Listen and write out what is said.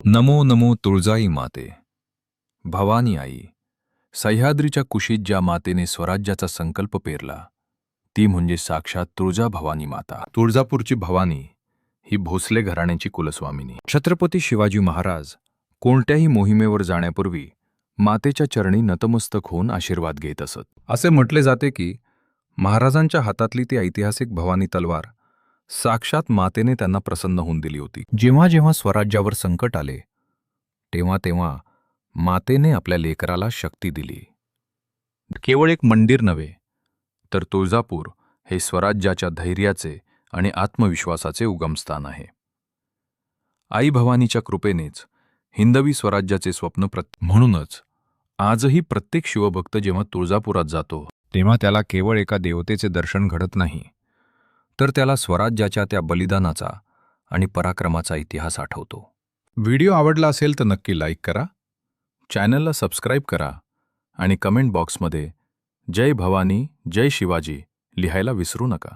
नमो नमो तुळजाई माते, भवानी आई. सह्याद्रीच्या कुशीत ज्या मातेने स्वराज्याचा संकल्प पेरला ती म्हणजे साक्षात तुळजा भवानी माता. तुळजापूरची भवानी ही भोसले घराण्याची कुलस्वामिनी. छत्रपती शिवाजी महाराज कोणत्याही मोहिमेवर जाण्यापूर्वी मातेच्या चरणी नतमस्तक होऊन आशीर्वाद घेत असत. असे म्हटले जाते की महाराजांच्या हातातली ती ऐतिहासिक भवानी तलवार साक्षात मातेने त्यांना प्रसन्न होऊन दिली होती. जेव्हा जेव्हा स्वराज्यावर संकट आले तेव्हा तेव्हा मातेने आपल्या लेकराला शक्ती दिली. केवळ एक मंदिर नव्हे तर तुळजापूर हे स्वराज्याच्या धैर्याचे आणि आत्मविश्वासाचे उगमस्थान आहे. आई भवानीच्या कृपेनेच हिंदवी स्वराज्याचे स्वप्न म्हणूनच आजही प्रत्येक शिवभक्त जेव्हा तुळजापुरात जातो तेव्हा त्याला केवळ एका देवतेचे दर्शन घडत नाही, तर त्याला स्वराज्याच्या त्या बलिदानाचा आणि पराक्रमाचा इतिहास आठवतो. व्हिडिओ आवडला असेल तर नक्की लाईक करा, चॅनलला सबस्क्राईब करा आणि कमेंट बॉक्समध्ये जय भवानी जय शिवाजी लिहायला विसरू नका.